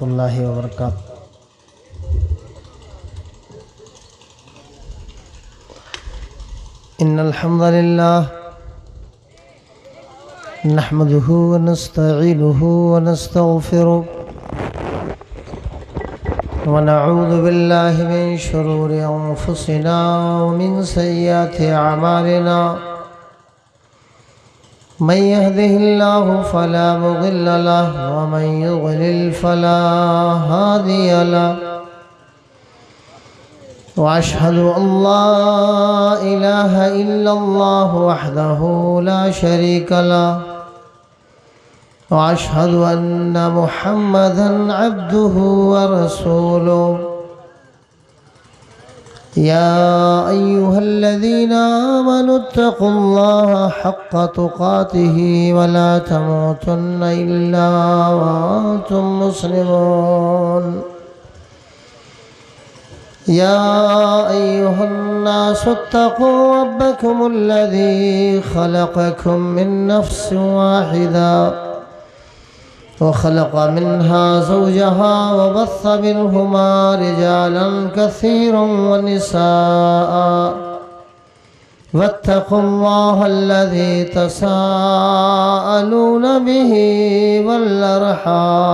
اللہ وبرکاتہ۔ ان الحمد للہ نحمده ونستعینه ونستغفره ونعوذ باللہ من شرور انفسنا ومن سیئات اعمالنا من يهده الله فلا مضل له ومن يضلل فلا هادي له وأشهد أن لا إله إلا الله وحده لا شريك له وأشهد أن محمدا عبده ورسوله يا أيها الذين آمنوا اتقوا الله حق تقاته ولا تموتن إلا وأنتم مسلمون يا أيها الناس اتقوا ربكم الذي خلقكم من نفس واحدة وخلق منها زوجها وبث منهما رجالا كثيرا ونساء واتقوا الله الذي تساءلون به والأرحام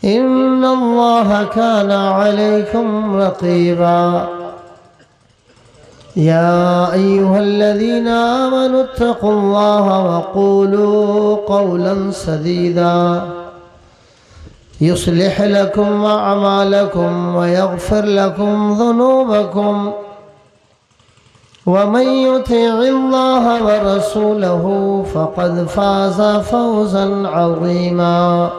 إن الله كان عليكم رقيبا يا أيها الذين آمنوا اتقوا الله وقولوا قولا سديدا يصلح لكم أعمالكم ويغفر لكم ذنوبكم ومن يطع الله ورسوله فقد فاز فوزا عظيما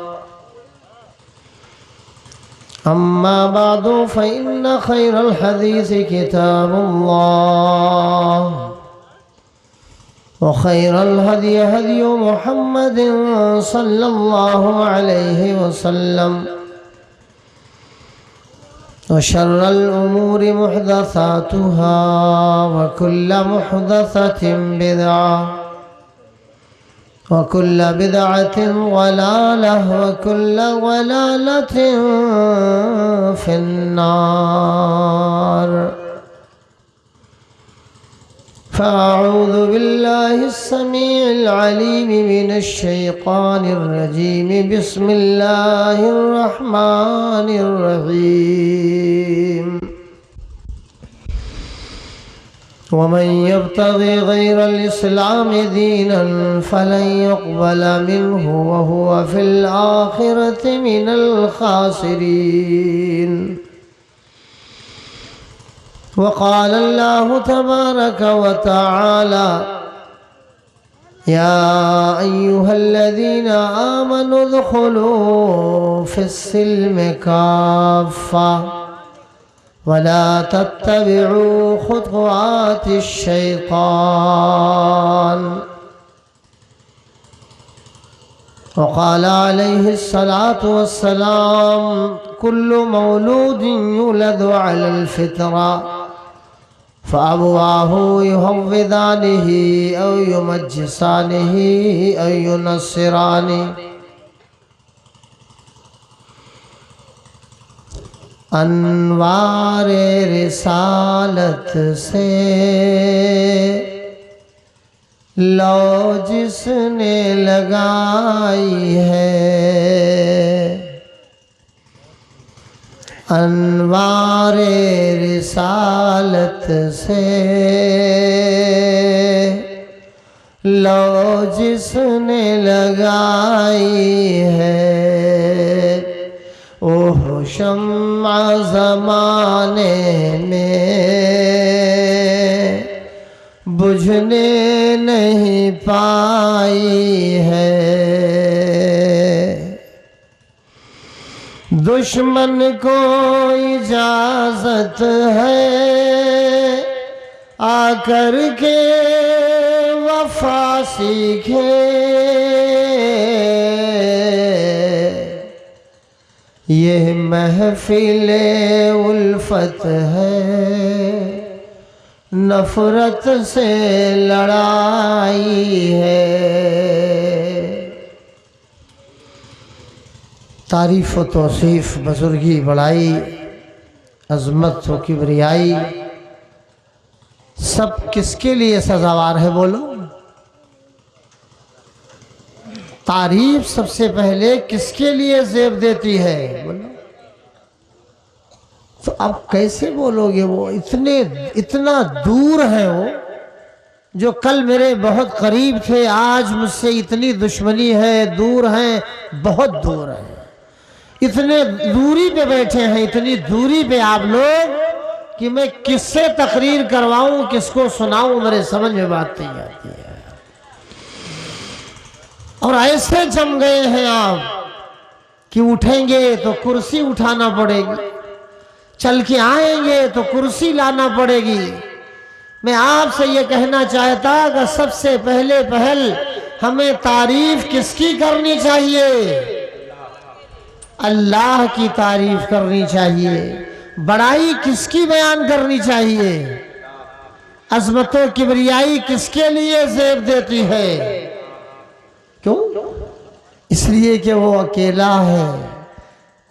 أما بعد فإن خير الحديث كتاب الله وخير الهدي هدي محمد صلى الله عليه وسلم وشر الأمور محدثاتها وكل محدثة بدعة وكل بدعة ضلالة وكل ضلالة في النار فأعوذ بالله السميع العليم من الشيطان الرجيم بسم الله الرحمن الرحيم ومن يبتغي غير الإسلام دينا فلن يقبل منه وهو في الآخرة من الخاسرين وقال الله تبارك وتعالى يا أيها الذين آمنوا ادخلوا في السلم كافة ولا تتبعوا خطوات الشيطان وقال عليه الصلاة والسلام كل مولود يولد على الفطرة فأبواه يهودانه أو يمجسانه أو ينصرانه انوار رسالت سے لو جس نے لگائی ہے انوار رسالت سے لو جس نے لگائی ہے اوہ شمع زمانے میں بجھنے نہیں پائی ہے دشمن کو اجازت ہے آ کر کے وفا سیکھے یہ محفل الفت ہے نفرت سے لڑائی ہے تعریف و توصیف، بزرگی، بڑائی، عظمت و کبریائی سب کس کے لیے سزاوار ہے بولو؟ تعریف سب سے پہلے کس کے لیے زیب دیتی ہے بولو؟ تو اب کیسے بولو گے؟ وہ اتنا دور ہے، وہ جو کل میرے بہت قریب تھے آج مجھ سے اتنی دشمنی ہے، دور ہیں، بہت دور ہیں، اتنے دوری پہ بیٹھے ہیں، اتنی دوری پہ آپ لوگ کہ میں کس سے تقریر کرواؤں، کس کو سناؤں، میرے سمجھ میں بات نہیں آتی ہے۔ اور ایسے جم گئے ہیں آپ کہ اٹھیں گے تو کرسی اٹھانا پڑے گی، چل کے آئیں گے تو کرسی لانا پڑے گی۔ میں آپ سے یہ کہنا چاہتا کہ سب سے پہلے پہل ہمیں تعریف کس کی کرنی چاہیے؟ اللہ کی تعریف کرنی چاہیے۔ بڑائی کس کی بیان کرنی چاہیے؟ عظمت و کبریائی کس کے لیے زیب دیتی ہے؟ کیوں؟ اس لیے کہ وہ اکیلا ہے،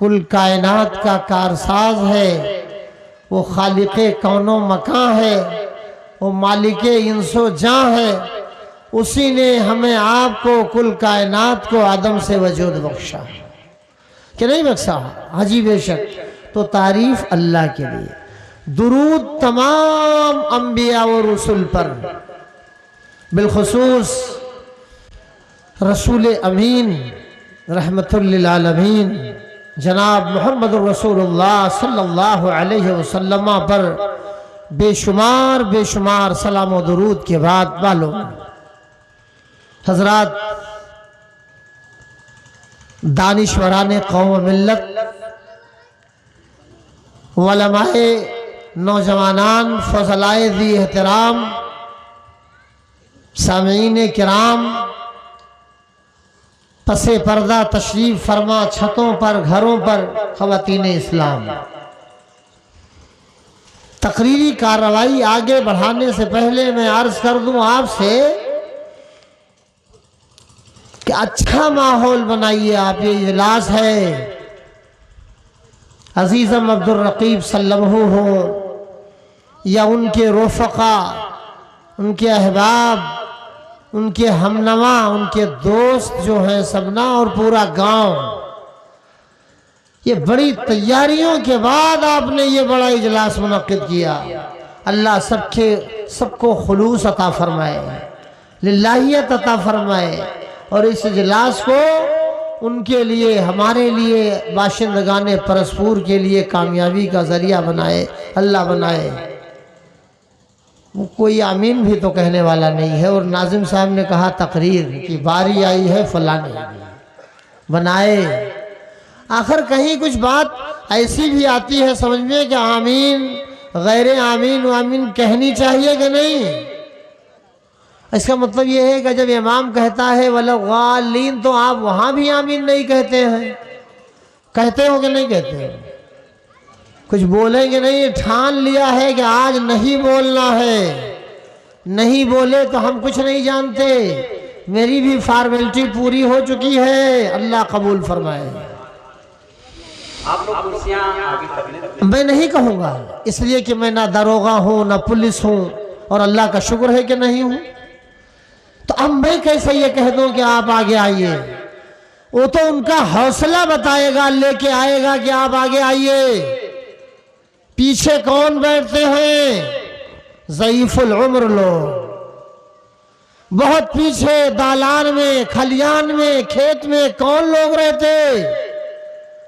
کل کائنات کا کارساز ہے، وہ خالق کون و مکان ہے، وہ مالک انس و جاں ہے، اسی نے ہمیں آپ کو کل کائنات کو عدم سے وجود بخشا کہ نہیں بخشا؟ حجی بے شک۔ تو تعریف اللہ کے لیے، درود تمام انبیاء و رسول پر، بالخصوص رسول امین رحمت للعالمین جناب محمد الرسول اللہ صلی اللہ علیہ وسلم پر بے شمار سلام و درود کے بعد معلوم حضرات، دانشوران قوم و ملت، علماء نوجوانان، فضلائے ذی احترام، سامعین کرام، پس پردہ تشریف فرما چھتوں پر، گھروں پر، خواتین اسلام، تقریری کارروائی آگے بڑھانے سے پہلے میں عرض کر دوں آپ سے کہ اچھا ماحول بنائیے۔ آپ یہ اجلاس ہے، عزیزم عبدالرقیب سلمہ ہو یا ان کے رفقا، ان کے احباب، ان کے ہمنوا، ان کے دوست جو ہیں سبنا اور پورا گاؤں، یہ بڑی تیاریوں کے بعد آپ نے یہ بڑا اجلاس منعقد کیا۔ اللہ سب کو خلوص عطا فرمائے، للہیت عطا فرمائے، اور اس اجلاس کو ان کے لیے، ہمارے لیے، باشندگان پرسپور کے لیے کامیابی کا ذریعہ بنائے، اللہ بنائے۔ وہ کوئی آمین بھی تو کہنے والا نہیں ہے، اور ناظم صاحب نے کہا تقریر کی باری آئی ہے فلانے بنائے۔ آخر کہیں کچھ بات ایسی بھی آتی ہے سمجھ میں کہ آمین غیر آمین و آمین کہنی چاہیے کہ نہیں؟ اس کا مطلب یہ ہے کہ جب امام کہتا ہے وَلَضَّالِّينَ تو آپ وہاں بھی آمین نہیں کہتے ہیں؟ کہتے ہو کہ نہیں کہتے ہو؟ کچھ بولیں گے نہیں؟ ٹھان لیا ہے کہ آج نہیں بولنا ہے، نہیں بولے تو ہم کچھ نہیں جانتے۔ میری بھی فارمیلٹی پوری ہو چکی ہے، اللہ قبول فرمائے۔ میں نہیں کہوں گا، اس لیے کہ میں نہ داروغہ ہوں نہ پولیس ہوں، اور اللہ کا شکر ہے کہ نہیں ہوں۔ تو اب میں کیسے یہ کہہ دوں کہ آپ آگے آئیے؟ وہ تو ان کا حوصلہ بتائے گا، لے کے آئے گا کہ آپ آگے آئیے۔ پیچھے کون بیٹھتے ہیں؟ ضعیف العمر لوگ، بہت پیچھے دالان میں، کھلیان میں، کھیت میں کون لوگ رہتے؟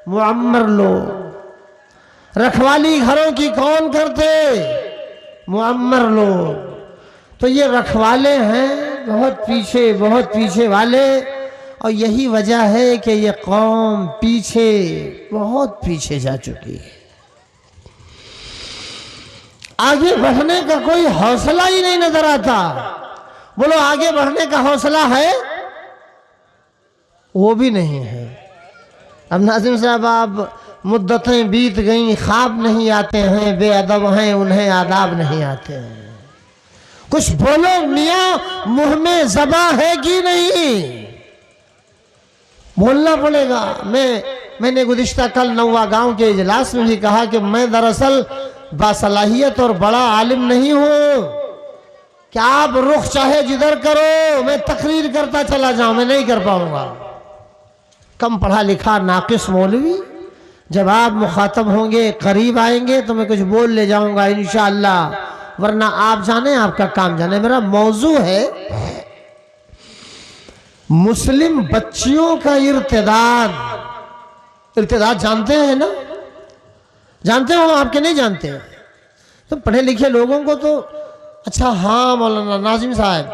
معمر لوگ۔ رکھوالی گھروں کی کون کرتے؟ معمر لوگ۔ تو یہ رکھوالے ہیں بہت پیچھے والے، اور یہی وجہ ہے کہ یہ قوم بہت پیچھے جا چکی ہے۔ آگے بڑھنے کا کوئی حوصلہ ہی نہیں نظر آتا۔ بولو آگے بڑھنے کا حوصلہ ہے؟ وہ بھی نہیں ہے۔ اب ناظم صاحب، آپ مدتیں بیت گئیں، خواب نہیں آتے ہیں، بے ادب ہیں، انہیں آداب نہیں آتے ہیں۔ کچھ بولو میاں، منہ میں زباں ہے کہ نہیں؟ بولنا پڑے گا۔ میں میں نے گزشتہ کل نوا گاؤں کے اجلاس میں بھی کہا کہ میں دراصل باصلاحیت اور بڑا عالم نہیں ہوں کہ آپ رخ چاہے جدھر کرو میں تقریر کرتا چلا جاؤں، میں نہیں کر پاؤں گا۔ کم پڑھا لکھا ناقص مولوی، جب آپ مخاطب ہوں گے قریب آئیں گے تو میں کچھ بول لے جاؤں گا انشاءاللہ، ورنہ آپ جانیں آپ کا کام جانیں۔ میرا موضوع ہے مسلم بچیوں کا ارتداد۔ ارتداد جانتے ہیں نا؟ جانتے ہو آپ کے نہیں جانتے؟ تو پڑھے لکھے لوگوں کو تو اچھا ہاں مولانا ناظم صاحب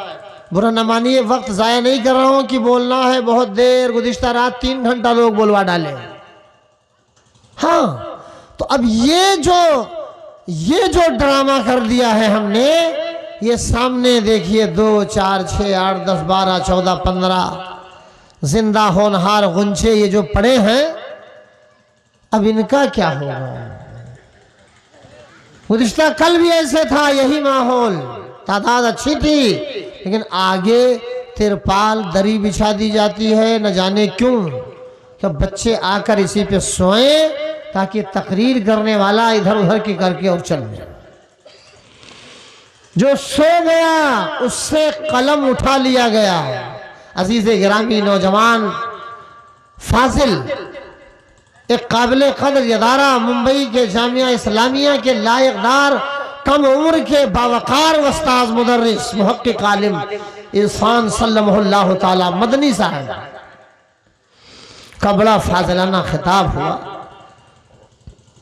برا نہ مانیے، وقت ضائع نہیں کر رہا ہوں کہ بولنا ہے بہت دیر، گزشتہ رات 3 گھنٹہ لوگ بولوا ڈالے۔ ہاں تو اب یہ جو ڈرامہ کر دیا ہے ہم نے، یہ سامنے دیکھیے 2 4 6 8 10 12 14 15 زندہ ہونہار غنچے یہ جو پڑے ہیں، اب ان کا کیا ہوگا؟ گزشتہ کل بھی ایسے تھا، یہی ماحول، تعداد اچھی تھی، لیکن آگے ترپال دری بچھا دی جاتی ہے، نہ جانے کیوں، کہ بچے آ کر اسی پہ سوئیں تاکہ تقریر کرنے والا ادھر ادھر کی کر کے اور چل جائے۔ جو سو گیا اس سے قلم اٹھا لیا گیا۔ عزیز گرامی نوجوان فاضل، ایک قابل قدر ادارہ ممبئی کے جامعہ اسلامیہ کے لائق دار کم عمر کے باوقار استاذ مدرس محقق عالم عرفان سلمہ اللہ تعالی مدنی صاحب کا بڑا فاضلانہ خطاب ہوا۔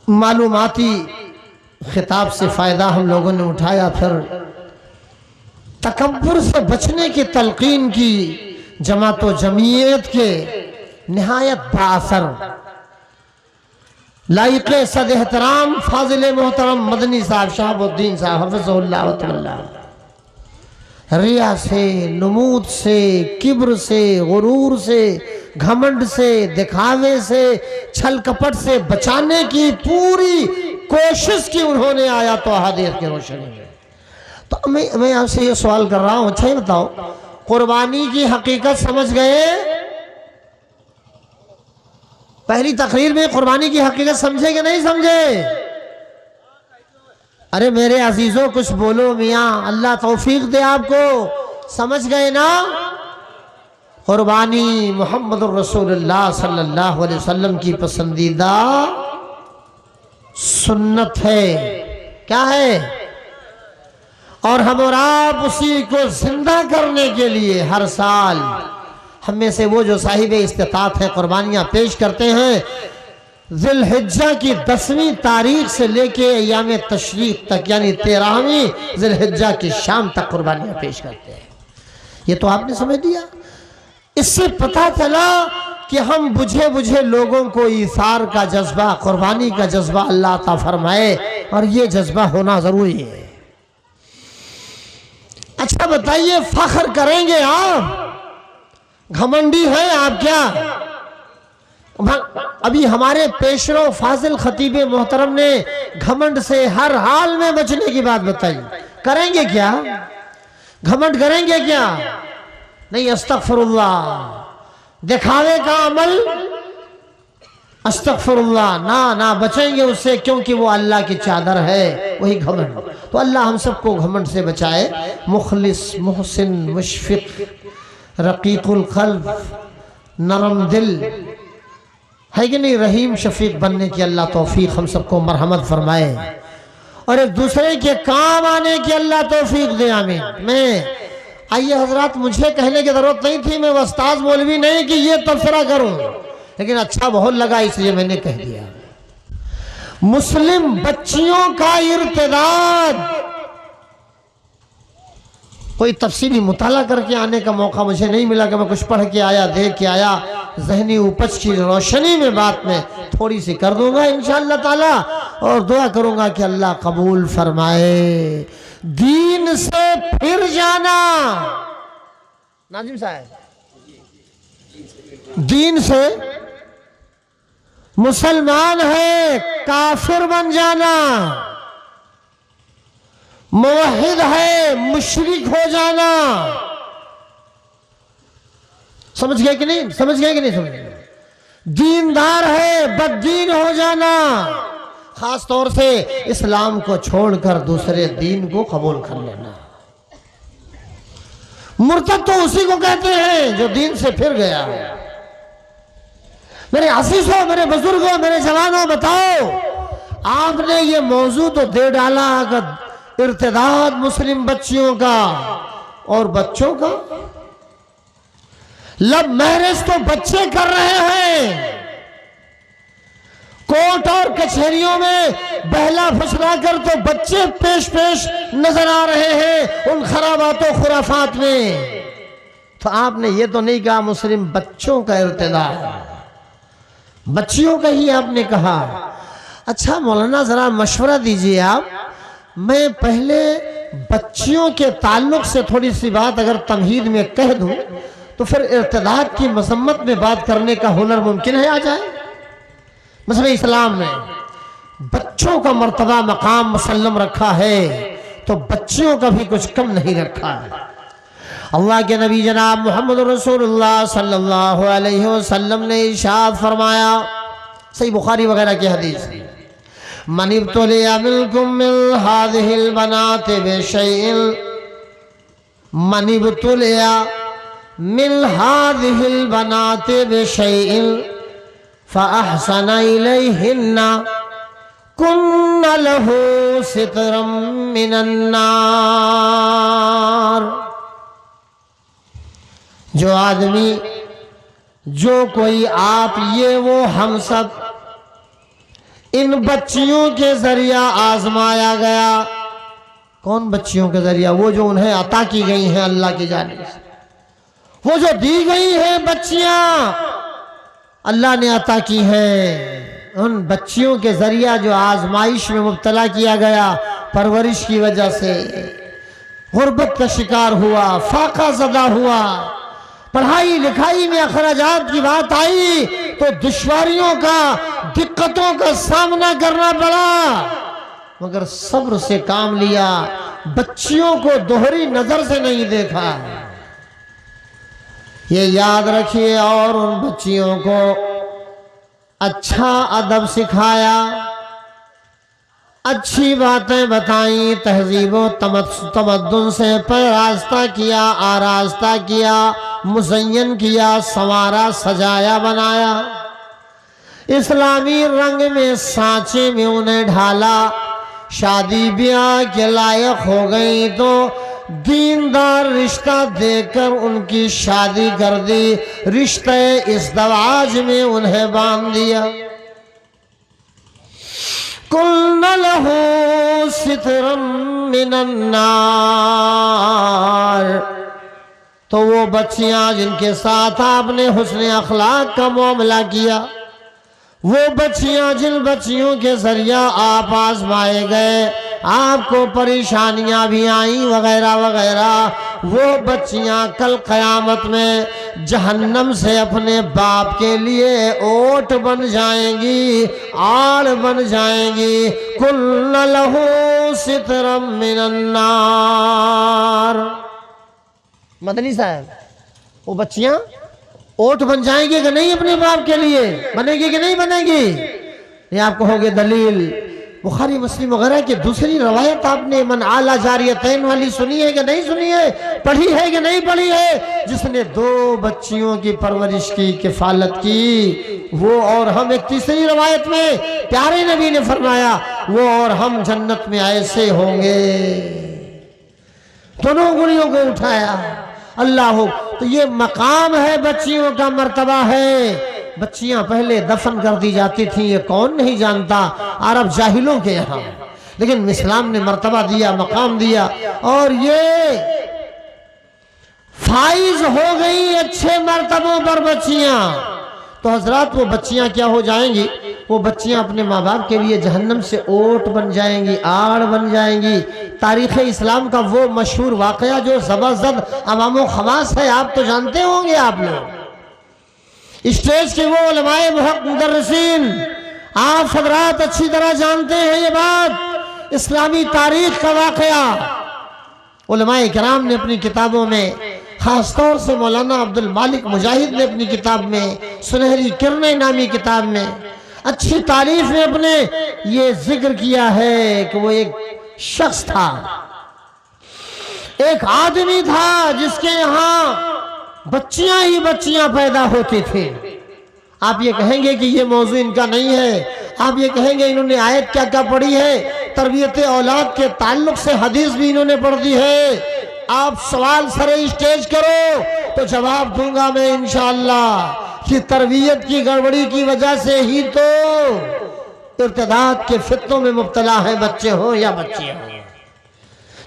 معلوماتی خطاب سے فائدہ ہم لوگوں نے اٹھایا، پھر تکبر سے بچنے کی تلقین کی، جماعت و جمعیت کے نہایت بااثر لائق صد احترام فاضل محترم مدنی صاحب شہاب الدین صاحب حفظہ اللہ تعالی، ریا سے، نمود سے، کبر سے، غرور سے، گھمنڈ سے، دکھاوے سے، چھل کپٹ سے بچانے کی پوری کوشش کی انہوں نے آیات و احادیث کی روشنی میں۔ تو میں آپ سے یہ سوال کر رہا ہوں، اچھا ہی بتاؤ، قربانی کی حقیقت سمجھ گئے؟ پہلی تقریر میں قربانی کی حقیقت سمجھے کہ نہیں سمجھے؟ ارے میرے عزیزوں کچھ بولو میاں، اللہ توفیق دے آپ کو، سمجھ گئے نا؟ قربانی محمد الرسول اللہ صلی اللہ علیہ وسلم کی پسندیدہ سنت ہے۔ کیا ہے؟ اور ہم اور آپ اسی کو زندہ کرنے کے لیے ہر سال ہم میں سے وہ جو صاحب استطاعت ہیں قربانیاں پیش کرتے ہیں، ذی الحجہ کی 10ویں تاریخ سے لے کے ایام تشریق تک، یعنی 13ویں ذی الحجہ کی شام تک قربانیاں پیش کرتے ہیں۔ یہ تو آپ نے سمجھ لیا۔ اس سے پتہ چلا کہ ہم بجھے لوگوں کو ایثار کا جذبہ، قربانی کا جذبہ اللہ عطا فرمائے، اور یہ جذبہ ہونا ضروری ہے۔ اچھا بتائیے، فخر کریں گے آپ؟ گھمنڈی ہیں آپ کیا؟ ابھی ہمارے پیشرو فاضل خطیب محترم نے گھمنڈ سے ہر حال میں بچنے کی بات بتائی۔ کریں گے کیا؟ گھمنڈ کریں گے کیا؟ نہیں، استغفر اللہ، دکھاوے کا عمل، استغفر اللہ، نہ بچیں گے اس سے، کیونکہ وہ اللہ کی چادر ہے، وہی گھمنڈ۔ تو اللہ ہم سب کو گھمنڈ سے بچائے۔ مخلص، محسن، مشفق، رقیق القلب، نرم دل ہے کہ نہیں، رحیم شفیق بننے کی اللہ توفیق ہم سب کو مرحمت فرمائے، اور ایک دوسرے کے کام آنے کی اللہ توفیق دے، آمین۔ آئیے حضرات، مجھے کہنے کی ضرورت نہیں تھی، میں استاذ مولوی نہیں کہ یہ تبصرہ کروں، لیکن اچھا بہت لگا اس لیے میں نے کہہ دیا۔ مسلم بچیوں کا ارتداد، کوئی تفصیلی مطالعہ کر کے آنے کا موقع مجھے نہیں ملا کہ میں کچھ پڑھ کے آیا، دیکھ کے آیا، ذہنی اپج کی روشنی میں بات میں تھوڑی سی کر دوں گا انشاءاللہ تعالی، اور دعا کروں گا کہ اللہ قبول فرمائے۔ دین سے پھر جانا، ناظم صاحب، دین سے مسلمان ہے کافر بن جانا، موحد ہے مشرک ہو جانا۔ سمجھ گئے کہ نہیں؟ سمجھ گئے کہ نہیں سمجھ گئے؟ دیندار ہے بددین ہو جانا، خاص طور سے اسلام کو چھوڑ کر دوسرے دین کو قبول کر لینا۔ مرتد تو اسی کو کہتے ہیں جو دین سے پھر گیا۔ میرے عزیزوں، میرے بزرگوں، میرے جوانوں، بتاؤ آپ نے یہ موضوع تو دے ڈالا کہ ارتداد مسلم بچیوں کا اور بچوں کا، لو میرج تو بچے کر رہے ہیں، کورٹ اور کچہریوں میں بہلا پھسلا کر تو بچے پیش نظر آ رہے ہیں ان خرابات و خرافات میں۔ تو آپ نے یہ تو نہیں کہا مسلم بچوں کا ارتداد، بچیوں کا ہی آپ نے کہا۔ اچھا مولانا ذرا مشورہ دیجئے آپ، میں پہلے بچیوں کے تعلق سے تھوڑی سی بات اگر تمہید میں کہہ دوں تو پھر ارتداد کی مذمت میں بات کرنے کا ہنر ممکن ہے آ جائے۔ مثلا اسلام نے بچوں کا مرتبہ مقام مسلم رکھا ہے تو بچیوں کا بھی کچھ کم نہیں رکھا ہے۔ اللہ کے نبی جناب محمد رسول اللہ صلی اللہ علیہ وسلم نے ارشاد فرمایا، صحیح بخاری وغیرہ کی حدیث، من ابتلی منکم من هذه البنات بشیء، من ابتلی من هذه البنات بشیء فأحسن إلیہن کن له سترا من النار۔ جو آدمی، جو کوئی آپ، یہ وہ ہم سب ان بچیوں کے ذریعہ آزمایا گیا۔ کون بچیوں کے ذریعہ؟ وہ جو انہیں عطا کی گئی ہیں اللہ کی جانب سے، وہ جو دی گئی ہیں بچیاں اللہ نے عطا کی ہیں، ان بچیوں کے ذریعہ جو آزمائش میں مبتلا کیا گیا، پرورش کی وجہ سے غربت کا شکار ہوا، فاقہ زدہ ہوا، پڑھائی لکھائی میں اخراجات کی بات آئی تو دشواریوں کا، دقتوں کا سامنا کرنا پڑا، مگر صبر سے کام لیا، بچیوں کو دوہری نظر سے نہیں دیکھا۔ یہ یاد رکھیے، اور ان بچیوں کو اچھا ادب سکھایا، اچھی باتیں بتائیں، تہذیب و تمدن سے پیراستہ کیا، آراستہ کیا، مزین کیا، سنوارا، سجایا، بنایا، اسلامی رنگ میں سانچے میں انہیں ڈھالا۔ شادی بیاہ کے لائق ہو گئی تو دیندار رشتہ دے کر ان کی شادی کر دی، رشتہ ازدواج میں انہیں باندھ دیا۔ قُلْنَ لَهُ سِتْرًا مِّنَ النَّارِ، تو وہ بچیاں جن کے ساتھ آپ نے حسن اخلاق کا معاملہ کیا، وہ بچیاں جن بچیوں کے ذریعہ آپ آزمائے گئے، آپ کو پریشانیاں بھی آئیں وغیرہ وغیرہ، وہ بچیاں کل قیامت میں جہنم سے اپنے باپ کے لیے اوٹ بن جائیں گی، آڑ بن جائیں گی۔ کُلْ لَهُ سِتْرًا مِّنَ النَّارِ۔ مدنی صاحب، وہ بچیاں اوٹ بن جائیں گی کہ نہیں اپنے باپ کے لیے؟ بنے گی کہ نہیں بنے گی؟ یہ آپ کہو گے دلیل بخاری مسلم وغیرہ کی دوسری روایت آپ نے من اعلیٰ جاریتین والی سنی ہے کہ نہیں سنی ہے؟ پڑھی ہے کہ نہیں پڑھی ہے؟ جس نے 2 بچیوں کی پرورش کی، کفالت کی، وہ اور ہم، ایک تیسری روایت میں پیارے نبی نے فرمایا وہ اور ہم جنت میں ایسے ہوں گے۔ دونوں انگلیوں کو اٹھایا، اللہ، تو یہ مقام ہے، بچیوں کا مرتبہ ہے۔ بچیاں پہلے دفن کر دی جاتی تھیں، یہ کون نہیں جانتا، عرب جاہلوں کے یہاں، لیکن اسلام نے مرتبہ دیا، مقام دیا، اور یہ فائز ہو گئی اچھے مرتبوں پر بچیاں۔ تو حضرات وہ بچیاں کیا ہو جائیں گی؟ وہ بچیاں اپنے ماں باپ کے لیے جہنم سے اوٹ بن جائیں گی، آڑ بن جائیں گی۔ تاریخ اسلام کا وہ مشہور واقعہ جو زبردست عوام و خواص ہے، آپ تو جانتے ہوں گے، آپ لوگ اسٹیج کے وہ علماء مدرسین، آپ حضرات اچھی طرح جانتے ہیں یہ بات، اسلامی تاریخ کا واقعہ۔ علماء کرام نے اپنی کتابوں میں خاص طور سے مولانا عبد المالک مجاہد نے اپنی کتاب میں سنہری کرنیں نامی کتاب میں اچھی تعریف میں اپنے یہ ذکر کیا ہے کہ وہ ایک شخص تھا، ایک آدمی تھا جس کے یہاں بچیاں ہی بچیاں پیدا ہوتی تھیں۔ آپ یہ کہیں گے کہ یہ موضوع ان کا نہیں ہے، آپ یہ کہیں گے انہوں نے آیت کیا کیا پڑھی ہے، تربیت اولاد کے تعلق سے حدیث بھی انہوں نے پڑھ دی ہے۔ آپ سوال سرے اسٹیج کرو تو جواب دوں گا میں انشاءاللہ کہ تربیت کی گڑبڑی کی وجہ سے ہی تو ارتداد کے فتنوں میں مبتلا ہیں، بچے ہوں یا بچیاں ہوں۔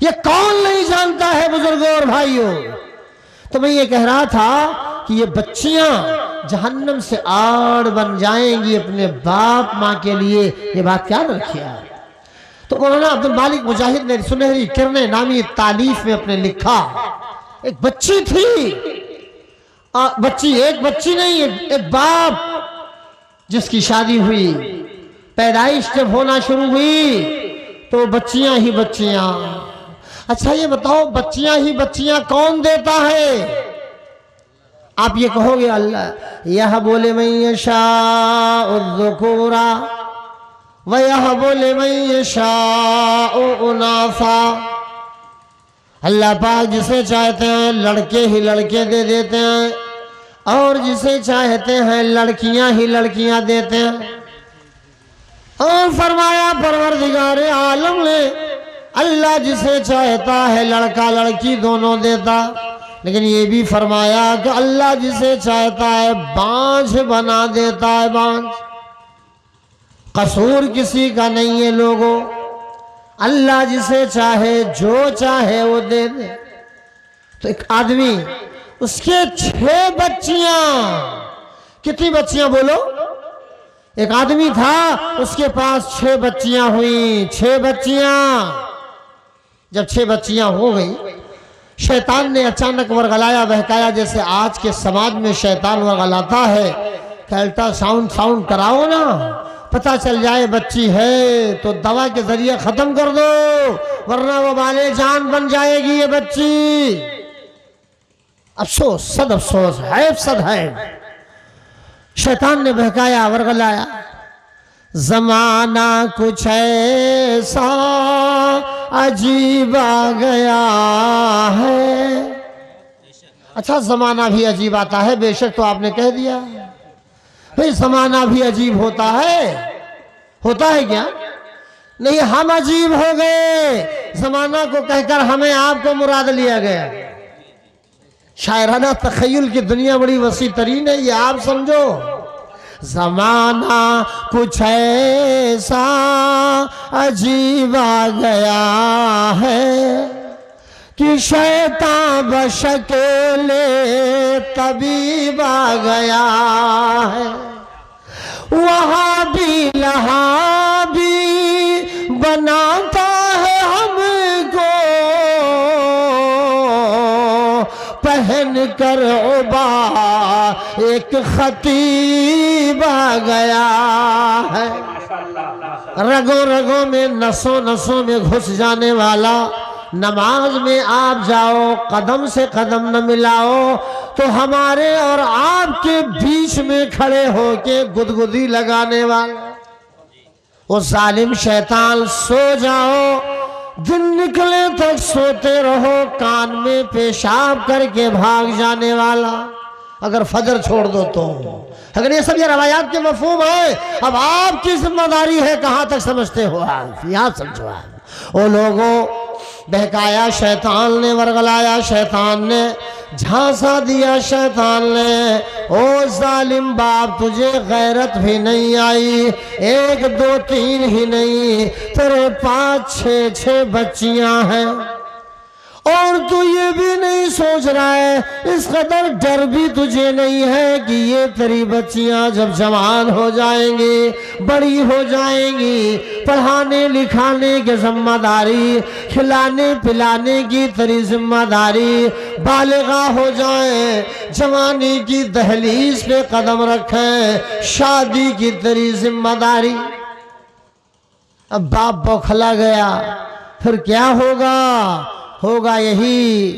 یہ کون نہیں جانتا ہے بزرگوں اور بھائیوں؟ تو میں یہ کہہ رہا تھا کہ یہ بچیاں جہنم سے آڑ بن جائیں گی اپنے باپ ماں کے لیے، یہ بات یاد رکھیے۔ تو مولانا عبد المالک مجاہد نے سنہری کرنیں نامی تالیف میں اپنے لکھا، ایک بچی تھی، ایک بچی نہیں، ایک باپ جس کی شادی ہوئی، پیدائش جب ہونا شروع ہوئی تو بچیاں ہی بچیاں۔ اچھا یہ بتاؤ بچیاں ہی بچیاں کون دیتا ہے؟ آپ یہ کہو گے اللہ یہب لمن یشاء الذکور ویہب لمن یشاء اناثا، اللہ پاک جسے چاہتے ہیں لڑکے ہی لڑکے دے دیتے ہیں اور جسے چاہتے ہیں لڑکیاں ہی لڑکیاں دیتے ہیں۔ اور فرمایا پروردگار عالم نے اللہ جسے چاہتا ہے لڑکا لڑکی دونوں دیتا، لیکن یہ بھی فرمایا کہ اللہ جسے چاہتا ہے بانجھ بنا دیتا ہے، بانجھ۔ قصور کسی کا نہیں ہے لوگوں، اللہ جسے چاہے جو چاہے وہ دے دے۔ تو ایک آدمی اس کے 6 بچیاں، کتنی بچیاں بولو؟ ایک آدمی تھا اس کے پاس 6 بچیاں ہوئیں، 6 بچیاں۔ جب 6 بچیاں ہو گئی شیطان نے اچانک ورغلایا بہکایا، جیسے آج کے سماج میں شیطان ورغلاتا ہے کہ الٹا ساؤنڈ کراؤ نا، پتہ چل جائے بچی ہے تو دوا کے ذریعے ختم کر دو ورنہ وہ بالے جان بن جائے گی یہ بچی۔ افسوس، صد افسوس، حیف صد حیف، شیطان نے بہکایا ورغلایا۔ زمانہ کچھ ایسا عجیب آ گیا ہے۔ اچھا زمانہ بھی عجیب آتا ہے، بے شک تو آپ نے کہہ دیا بھئی زمانہ بھی عجیب ہوتا ہے کیا؟ نہیں، ہم عجیب ہو گئے، زمانہ کو کہہ کر ہمیں آپ کو مراد لیا گیا۔ شاعرانہ تخیل کی دنیا بڑی وسیع ترین ہے، یہ آپ سمجھو۔ زمانہ کچھ ایسا عجیب آ گیا ہے کہ شیطان بشکل طبیب آ گیا ہے، وہاں بھی لہاں بھی بناتا ہے ہم کو، پہن کر عبا ایک خطیب آ گیا ہے، رگوں رگوں میں نسوں نسوں میں گھس جانے والا، نماز میں آپ جاؤ قدم سے قدم نہ ملاؤ تو ہمارے اور آپ کے بیچ میں کھڑے ہو کے گدگدی لگانے والا وہ ظالم شیطان، سو جاؤ دن نکلے تک سوتے رہو، کان میں پیشاب کر کے بھاگ جانے والا، اگر فجر چھوڑ دو تو۔ اگر یہ سب یہ روایات کے مفہوم ہے، اب آپ کی ذمہ داری ہے کہاں تک سمجھتے ہو آپ، یاد سمجھو آپ۔ او لوگوں، بہکایا شیطان نے، ورغلایا شیطان نے، جھانسا دیا شیطان نے، او ظالم باپ تجھے غیرت بھی نہیں آئی، 1 2 3 ہی نہیں، تیرے 5 6 بچیاں ہیں، اور تو یہ بھی نہیں سوچ رہا ہے، اس قدر ڈر بھی تجھے نہیں ہے کہ یہ تیری بچیاں جب جوان ہو جائیں گی، بڑی ہو جائیں گی، پڑھانے لکھانے کی ذمہ داری، کھلانے پلانے کی تیری ذمہ داری، بالغہ ہو جائیں، جوانی کی دہلیز پہ قدم رکھیں، شادی کی تیری ذمہ داری۔ اب باپ بوکھلا گیا، پھر کیا ہوگا؟ ہوگا یہی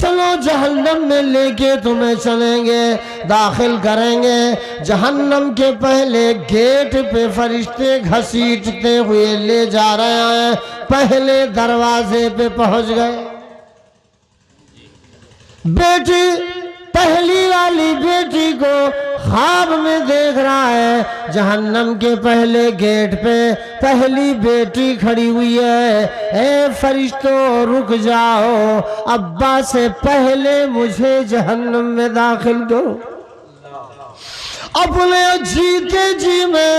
چلو جہنم میں لے کے تمہیں چلیں گے، داخل کریں گے۔ جہنم کے پہلے گیٹ پہ فرشتے گھسیٹتے ہوئے لے جا رہے ہیں، پہلے دروازے پہ پہنچ گئے۔ بیٹی پہلی والی بیٹی کو خواب میں دیکھ رہا ہے، جہنم کے پہلے گیٹ پہ پہلی بیٹی کھڑی ہوئی ہے۔ اے فرشتوں رک جاؤ، ابا سے پہلے مجھے جہنم میں داخل کرو۔ اپنے جیتے جی میں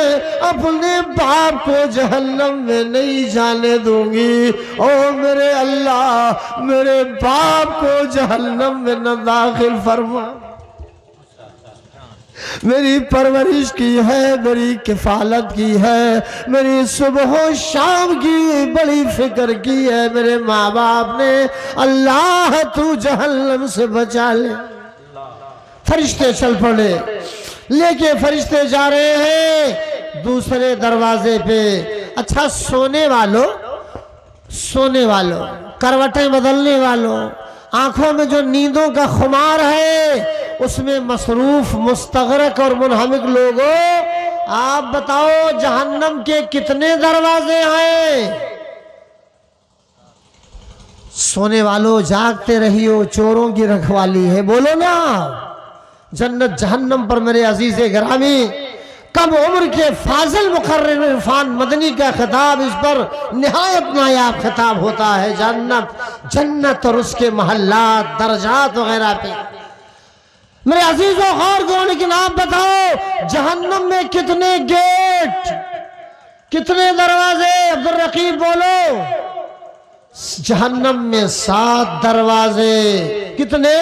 اپنے باپ کو جہنم میں نہیں جانے دوں گی۔ او میرے اللہ، میرے باپ کو جہنم میں نہ داخل فرما۔ میری پرورش کی ہے، میری کفالت کی ہے، میری صبح و شام کی بڑی فکر کی ہے میرے ماں باپ نے، اللہ تو جہنم سے بچا لے۔ فرشتے چل پڑے، لے کے فرشتے جا رہے ہیں دوسرے دروازے پہ۔ اچھا سونے والوں، کروٹیں بدلنے والوں، آنکھوں میں جو نیندوں کا خمار ہے اس میں مصروف مستغرق اور منہمک لوگوں، آپ بتاؤ جہنم کے کتنے دروازے ہیں؟ سونے والوں جاگتے رہیو، چوروں کی رکھوالی ہے، بولو نا۔ جنت جہنم پر میرے عزیز گرامی کم عمر کے فاضل مقرر عرفان مدنی کا خطاب اس پر نہایت نایاب خطاب ہوتا ہے۔ جنت اور اس کے محلات، درجات وغیرہ پہ میرے عزیزوں غور کرو۔ لیکن آپ بتاؤ جہنم میں کتنے گیٹ، کتنے دروازے؟ عبدالرقیب بولو۔ جہنم میں 7 دروازے۔ کتنے؟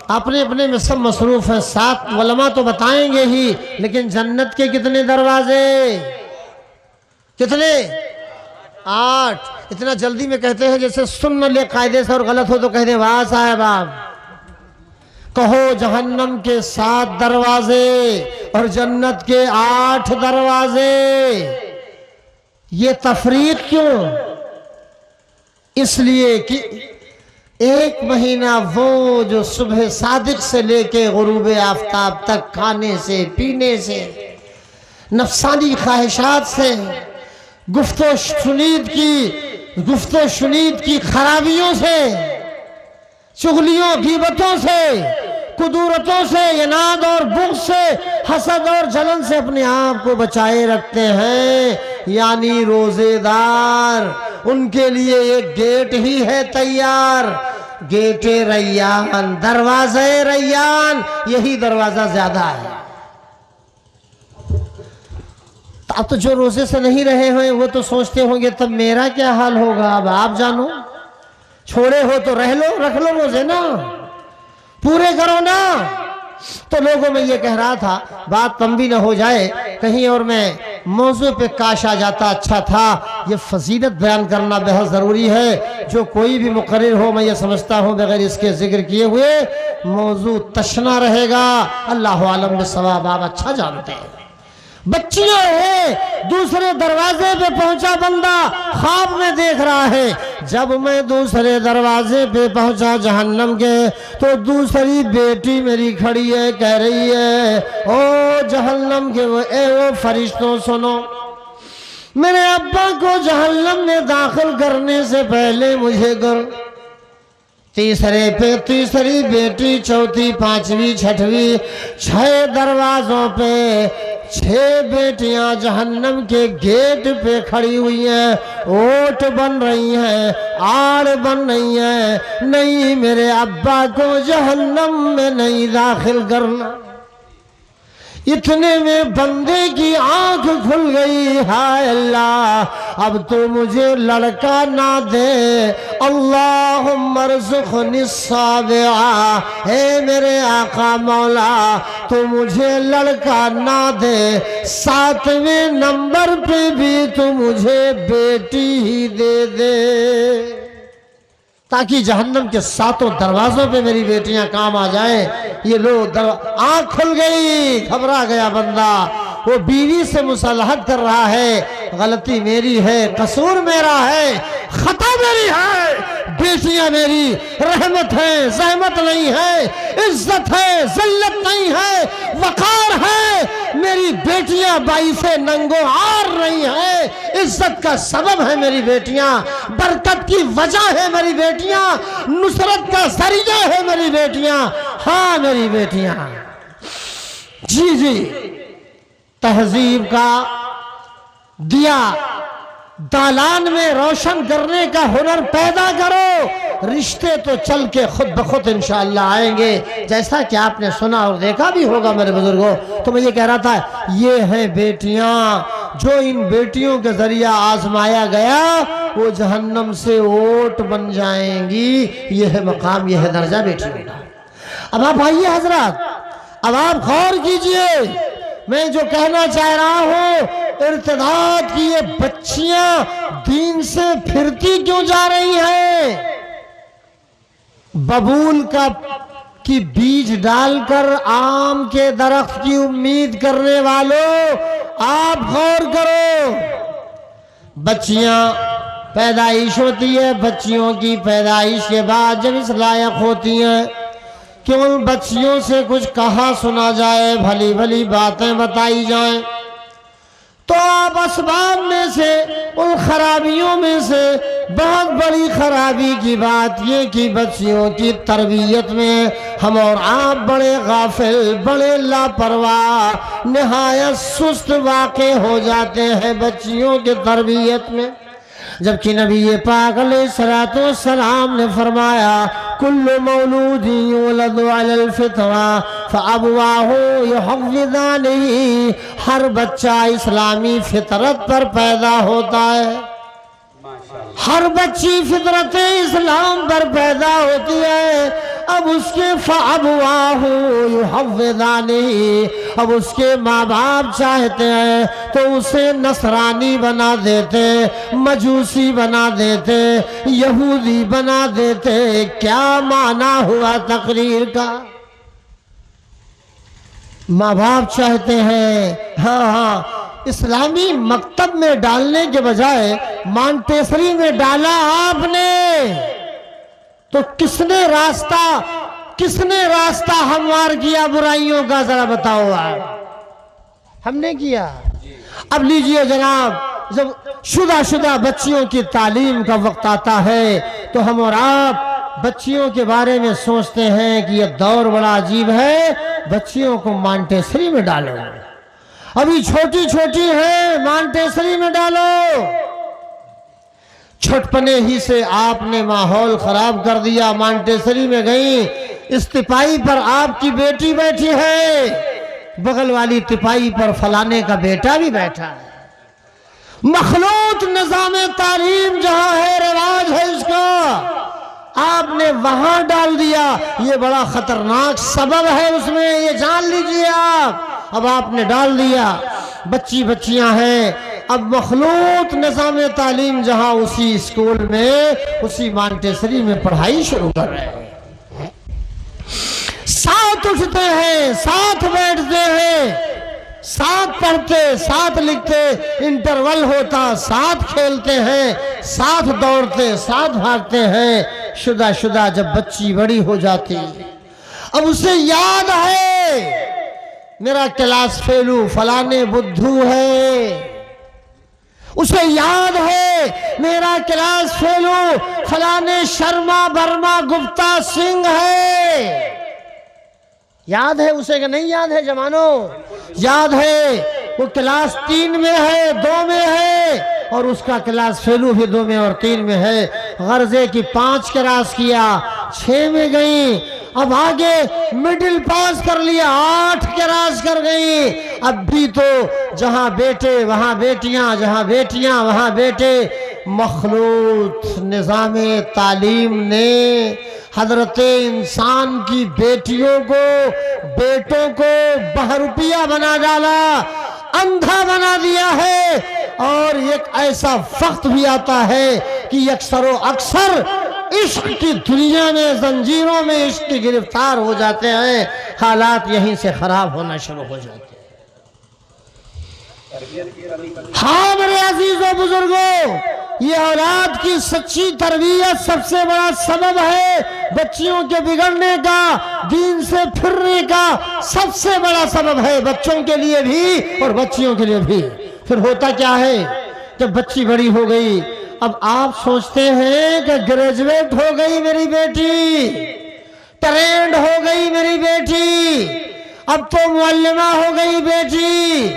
اپنے میں سب مصروف ہیں، 7 علماء تو بتائیں گے ہی، لیکن جنت کے کتنے دروازے؟ کتنے؟ 8۔ اتنا جلدی میں کہتے ہیں جیسے سن لے قاعدے سے، اور غلط ہو تو کہہ دیں واہ صاحب آپ۔ کہو جہنم کے 7 دروازے اور جنت کے 8 دروازے۔ یہ تفریق کیوں؟ اس لیے کہ ایک مہینہ وہ جو صبح صادق سے لے کے غروب آفتاب تک کھانے سے، پینے سے، نفسانی خواہشات سے، گفت و شنید کی خرابیوں سے، چغلیوں غیبتوں سے، کدورتوں سے، یناد اور بغض سے، حسد اور جلن سے اپنے آپ کو بچائے رکھتے ہیں، یعنی روزے دار، ان کے لیے ایک گیٹ ہی ہے تیار، گیٹ ریان، دروازہ ریان، یہی دروازہ زیادہ ہے۔ اب تو جو روزے سے نہیں رہے ہیں وہ تو سوچتے ہوں گے تب میرا کیا حال ہوگا، اب آپ جانو۔ چھوڑے ہو تو رہ لو، رکھ لو روزے نا، پورے کرو نا۔ تو لوگوں میں یہ کہہ رہا تھا، بات لمبی نہ ہو جائے کہیں اور میں موضوع پہ کاش آ جاتا اچھا تھا۔ یہ فضیلت بیان کرنا بہت ضروری ہے، جو کوئی بھی مقرر ہو میں یہ سمجھتا ہوں بغیر اس کے ذکر کیے ہوئے موضوع تشنا رہے گا۔ اللہ عالم بالصواب، آپ اچھا جانتے ہیں۔ بچیاں ہیں، دوسرے دروازے پہ پہنچا بندہ خواب میں دیکھ رہا ہے، جب میں دوسرے دروازے پہ پہنچا جہنم کے تو دوسری بیٹی میری کھڑی ہے، کہہ رہی ہے او جہنم کے وہ فرشتوں سنو، میرے ابا کو جہنم میں داخل کرنے سے پہلے مجھے تیسرے پہ تیسری بیٹی، چوتھی، پانچویں، چھٹویں، 6 دروازوں پہ 6 بیٹیاں جہنم کے گیٹ پہ کھڑی ہوئی ہیں، اوٹ بن رہی ہیں، آڑ بن رہی ہیں، نہیں میرے ابا کو جہنم میں نہیں داخل کرنا۔ اتنے میں بندے کی آنکھ کھل گئی، ہائے اللہ اب تو مجھے لڑکا نہ دے، اللہم ارزقنی السابعہ، اے میرے آقا مولا تو مجھے لڑکا نہ دے، 7ویں نمبر پہ بھی تو مجھے بیٹی ہی دے دے، تاکہ جہنم کے 7 دروازوں پہ میری بیٹیاں کام آ جائیں۔ یہ لو آنکھ کھل گئی، گھبرا گیا بندہ، وہ بیوی سے مصالحت کر رہا ہے، غلطی میری ہے، قصور میرا ہے، خطا میری ہے، بیٹیاں میری رحمت ہے، زحمت نہیں ہے، عزت ہے، ذلت نہیں ہے، وقار ہے، میری بیٹیاں باعث ننگو عار نہیں ہے، عزت کا سبب ہے میری بیٹیاں، برکت کی وجہ ہے میری بیٹیاں، نصرت کا ذریعہ ہے میری بیٹیاں، ہاں میری بیٹیاں، جی تہذیب کا دیا دالان میں روشن کرنے کا ہنر پیدا کرو، رشتے تو چل کے خود بخود انشاءاللہ آئیں گے، جیسا کہ آپ نے سنا اور دیکھا بھی ہوگا میرے بزرگوں۔ تو میں یہ کہہ رہا تھا، یہ ہیں بیٹیاں، جو ان بیٹیوں کے ذریعہ آزمایا گیا وہ جہنم سے اوٹ بن جائیں گی، یہ ہے مقام، یہ ہے درجہ بیٹیوں کا۔ اب آپ آئیے حضرات، اب آپ غور کیجئے، میں جو کہنا چاہ رہا ہوں، ارتداد کی یہ بچیاں دین سے پھرتی کیوں جا رہی ہیں؟ ببول کی بیج ڈال کر آم کے درخت کی امید کرنے والوں، آپ غور کرو، بچیاں پیدائش ہوتی ہے، بچیوں کی پیدائش کے بعد جب اس لائق ہوتی ہیں کہ ان بچیوں سے کچھ کہا سنا جائے، بھلی بھلی باتیں بتائی جائیں، تو آپ اسباب میں سے، ان خرابیوں میں سے بہت بڑی خرابی کی بات یہ کہ بچیوں کی تربیت میں ہم اور آپ بڑے غافل، بڑے لاپرواہ، نہایت سست واقع ہو جاتے ہیں بچیوں کی تربیت میں، جبکہ نبی پاک علیہ السلام نے فرمایا کل مولود یولد علی الفطرہ فابواہ یحودانہ، ہر بچہ اسلامی فطرت پر پیدا ہوتا ہے، ہر بچی فطرت اسلام پر پیدا ہوتی ہے، اب اس کے فابواہ یحودانہ، اب اس کے ماں باپ چاہتے ہیں تو اسے نصرانی بنا دیتے، مجوسی بنا دیتے، یہودی بنا دیتے۔ کیا معنی ہوا تقریر کا؟ ماں باپ چاہتے ہیں ہاں اسلامی مکتب میں ڈالنے کے بجائے مانٹیسری میں ڈالا آپ نے، تو کس نے راستہ ہموار کیا برائیوں کا؟ ذرا بتاؤ آپ، ہم نے کیا؟ اب لیجئے جناب، جب شدہ بچیوں کی تعلیم کا وقت آتا ہے تو ہم اور آپ بچیوں کے بارے میں سوچتے ہیں کہ یہ دور بڑا عجیب ہے، بچیوں کو مانٹیسری میں ڈالو، ابھی چھوٹی چھوٹی ہے، مانٹیسری میں ڈالو۔ چھٹپنے ہی سے آپ نے ماحول خراب کر دیا، مانٹیسری میں گئیں، اس تپائی پر آپ کی بیٹی بیٹھی ہے، بغل والی تپائی پر فلانے کا بیٹا بھی بیٹھا ہے، مخلوط نظام تعلیم جہاں ہے، رواج ہے اس کا، آپ نے وہاں ڈال دیا، یہ بڑا خطرناک سبب ہے اس میں، یہ جان لیجئے آپ۔ اب آپ نے ڈال دیا، بچیاں ہیں، اب مخلوط نظام تعلیم جہاں اسی اسکول میں، اسی مانٹیسری میں پڑھائی شروع کر رہے ہیں، ساتھ اٹھتے ہیں، ساتھ بیٹھتے ہیں، ساتھ پڑھتے، ساتھ لکھتے، انٹرول ہوتا، ساتھ کھیلتے ہیں، ساتھ دوڑتے، ساتھ بھاگتے ہیں۔ شدہ جب بچی بڑی ہو جاتی، اب اسے یاد ہے میرا کلاس فیلو فلانے بدھو ہے، اسے یاد ہے میرا کلاس فیلو فلانے شرما برما گپتا سنگھ ہے، یاد ہے اسے کہ نہیں یاد ہے جوانوں؟ یاد ہے، وہ کلاس 3 میں ہے، 2 میں ہے، اور اس کا کلاس فیلو بھی 2 میں اور 3 میں ہے، غرضے کی 5 کراس کیا، 6 میں گئی، اب آگے مڈل پاس کر لیا، 8 کراس کر گئی، اب بھی تو جہاں بیٹے وہاں بیٹیاں، جہاں بیٹیاں وہاں بیٹے، مخلوط نظام تعلیم نے حضرت انسان کی بیٹیوں کو، بیٹوں کو بہروپیہ بنا ڈالا، اندھا بنا دیا ہے، اور ایک ایسا وقت بھی آتا ہے کہ اکثر و اکثر عشق کی دنیا میں، زنجیروں میں عشق کی گرفتار ہو جاتے ہیں، حالات یہیں سے خراب ہونا شروع ہو جاتے ہیں۔ ہاں میرے عزیزوں بزرگوں، یہ اولاد کی سچی تربیت سب سے بڑا سبب ہے بچیوں کے بگڑنے کا، دین سے پھرنے کا سب سے بڑا سبب ہے، بچوں کے لیے بھی اور بچیوں کے لیے بھی۔ پھر ہوتا کیا ہے، جب بچی بڑی ہو گئی، اب آپ سوچتے ہیں کہ گریجویٹ ہو گئی میری بیٹی، ٹرینڈ ہو گئی میری بیٹی، اب تو معلمہ ہو گئی بیٹی،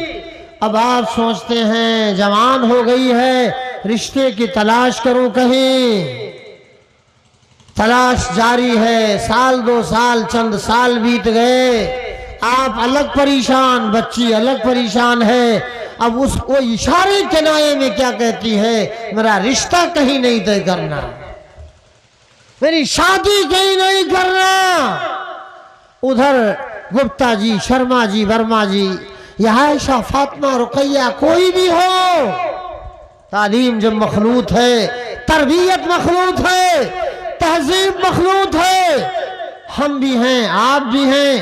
اب آپ سوچتے ہیں جوان ہو گئی ہے، رشتے کی تلاش کروں کہیں، تلاش جاری ہے، سال دو سال چند سال بیت گئے، آپ الگ پریشان، بچی الگ پریشان ہے، اب اس کو اشارے کنائے میں کیا کہتی ہے، میرا رشتہ کہیں نہیں طے کرنا، میری شادی کہیں نہیں کرنا۔ ادھر گپتا جی، شرما جی، ورما جی، یا عائشہ، فاطمہ، رقیہ، کوئی بھی ہو، تعلیم جب مخلوط ہے، تربیت مخلوط ہے، تہذیب مخلوط ہے، ہم بھی ہیں، آپ بھی ہیں،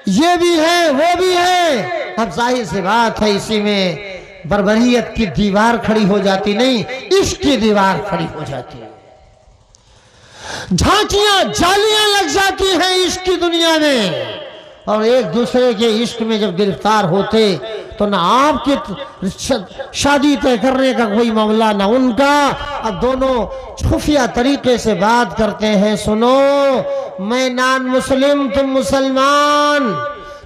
یہ بھی ہیں، وہ بھی ہیں، اب ظاہر سی بات ہے اسی میں بربریت کی دیوار کھڑی ہو جاتی نہیں، عشق کی دیوار کھڑی ہو جاتی ہے، جھانکیاں جالیاں لگ جاتی ہیں عشق کی دنیا میں، اور ایک دوسرے کے عشق میں جب گرفتار ہوتے تو نہ آپ کی شادی طے کرنے کا کوئی معاملہ نہ ان کا، اب دونوں خفیہ طریقے سے بات کرتے ہیں، سنو میں نان مسلم، تم مسلمان،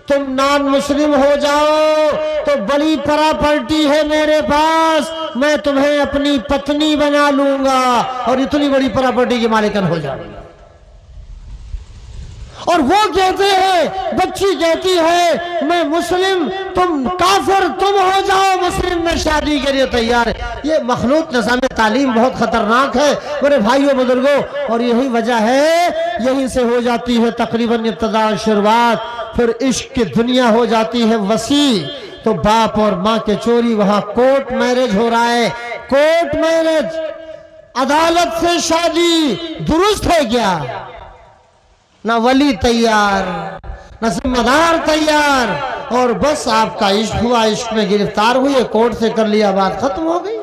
تم نان مسلم ہو جاؤ تو بڑی پراپرٹی ہے میرے پاس، میں تمہیں اپنی پتنی بنا لوں گا اور اتنی بڑی پراپرٹی کی مالکن ہو جاؤ گا۔ اور وہ کہتے ہیں، بچی کہتی ہے میں مسلم، تم کافر، تم ہو جاؤ مسلم، میں شادی کے لیے تیار ہے۔ یہ مخلوط نظام تعلیم بہت خطرناک ہے میرے بھائیوں بزرگوں، اور یہی وجہ ہے، یہیں سے ہو جاتی ہے تقریباً ابتدا شروعات، پھر عشق کی دنیا ہو جاتی ہے وسیع، تو باپ اور ماں کے چوری وہاں کورٹ میرج ہو رہا ہے، کورٹ میرج، عدالت سے شادی درست ہے کیا؟ نہ ولی تیار، نہ ذمہ دار تیار، اور بس آپ کا عشق ہوا، عشق میں گرفتار ہوئے، کورٹ سے کر لیا، بات ختم ہو گئی۔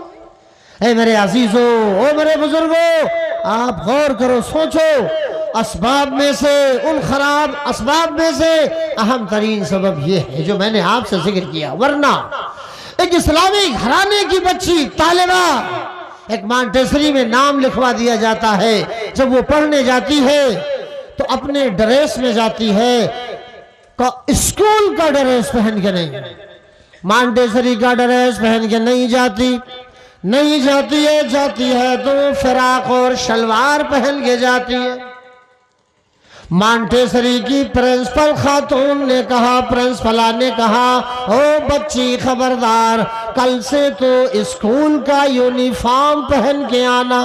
اے میرے عزیزوں، او میرے بزرگوں، آپ غور کرو، سوچو، اسباب میں سے، ان خراب اسباب میں سے اہم ترین سبب یہ ہے جو میں نے آپ سے ذکر کیا، ورنہ ایک اسلامی گھرانے کی بچی طالبہ ایک مانٹیسری میں نام لکھوا دیا جاتا ہے، جب وہ پڑھنے جاتی ہے تو اپنے ڈریس میں جاتی ہے، اسکول کا ڈریس پہن کے نہیں، مانٹیسری کا ڈریس پہن کے نہیں جاتی ہے تو فراق اور شلوار پہن کے جاتی ہے۔ مانٹیسری کی پرنسپل خاتون نے کہا، پرنسپلہ نے کہا، او بچی خبردار، کل سے تو اسکول کا یونیفارم پہن کے آنا،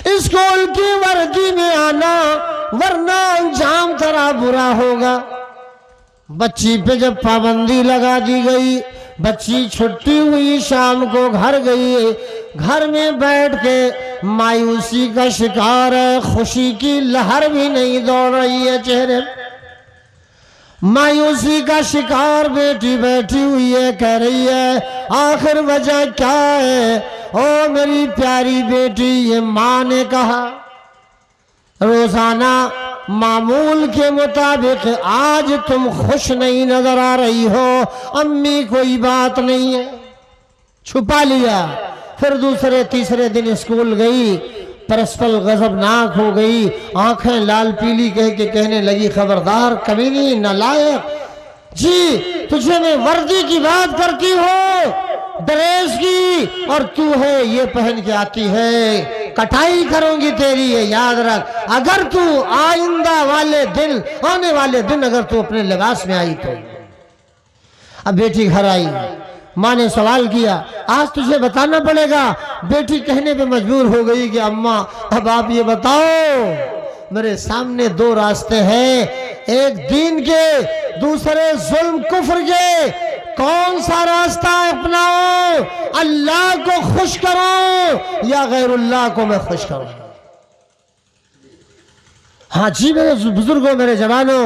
اسکول کی وردی میں آنا، ورنہ انجام ترا برا ہوگا۔ بچی پہ جب پابندی لگا دی گئی، بچی چھٹی ہوئی، شام کو گھر گئی، گھر میں بیٹھ کے مایوسی کا شکار ہے، خوشی کی لہر بھی نہیں دوڑ رہی ہے چہرے، مایوسی کا شکار بیٹی بیٹھی ہوئی ہے، کہہ رہی ہے آخر وجہ کیا ہے؟ او میری پیاری بیٹی، یہ ماں نے کہا روزانہ معمول کے مطابق آج تم خوش نہیں نظر آ رہی ہو، امی کوئی بات نہیں ہے، چھپا لیا۔ پھر دوسرے تیسرے دن اسکول گئی، پرنسپل غضبناک ہو گئی، آنکھیں لال پیلی کہہ کے کہنے لگی خبردار کمینی نالائق، جی تجھے میں وردی کی بات کرتی ہوں، ڈریس کی، اور تو ہے یہ پہن کے آتی ہے، کٹائی کروں گی تیری، یہ یاد رکھ، اگر تو آنے والے دن اگر تو اپنے لباس میں آئی تو۔ اب بیٹی گھر آئی، ماں نے سوال کیا آج تجھے بتانا پڑے گا، بیٹی کہنے پہ مجبور ہو گئی کہ اماں اب آپ یہ بتاؤ، میرے سامنے دو راستے ہیں، ایک دین کے، دوسرے ظلم کفر کے، کون سا راستہ اپناؤ؟ اللہ کو خوش کرو یا غیر اللہ کو میں خوش کروں؟ ہاں جی میرے بزرگوں، میرے جوانوں،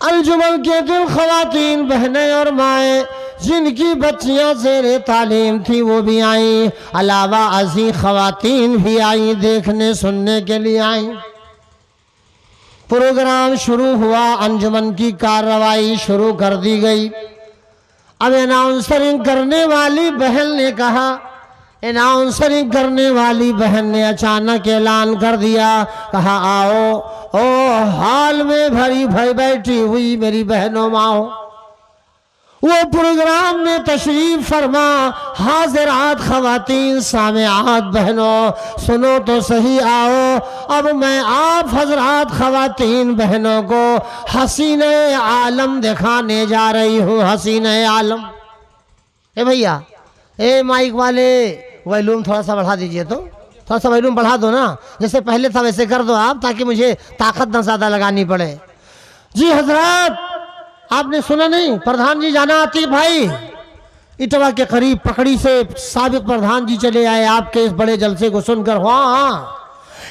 انجمن کے دن خواتین بہنیں اور مائیں جن کی بچیاں زیر تعلیم تھی وہ بھی آئیں، علاوہ ازیں خواتین بھی آئیں، دیکھنے سننے کے لیے آئیں۔ پروگرام شروع ہوا، انجمن کی کارروائی شروع کر دی گئی۔ اب اناؤنسرنگ کرنے والی بہن نے کہا، اناؤنسرنگ کرنے والی بہن نے اچانک اعلان کر دیا، کہا آؤ او حال میں بھری بھائی بیٹھی ہوئی میری بہنوں ماؤں، وہ پروگرام میں تشریف فرما حاضرات خواتین سامعات بہنوں سنو تو صحیح آؤ، اب میں آپ حضرات خواتین بہنوں کو حسینہ عالم دکھانے جا رہی ہوں۔ حسینہ عالم، اے بھیا، اے مائک والے، ویلوم تھوڑا سا بڑھا دیجئے، تو تھوڑا سا ویلوم بڑھا دو نا، جیسے پہلے تھا ویسے کر دو آپ، تاکہ مجھے طاقت نہ زیادہ لگانی پڑے۔ جی حضرات، آپ نے سنا نہیں؟ پردھان جی جانا عتیق بھائی اٹوا کے قریب پکڑی سے سابق پردھان جی چلے آئے آپ کے اس بڑے جلسے کو سن کر۔ ہاں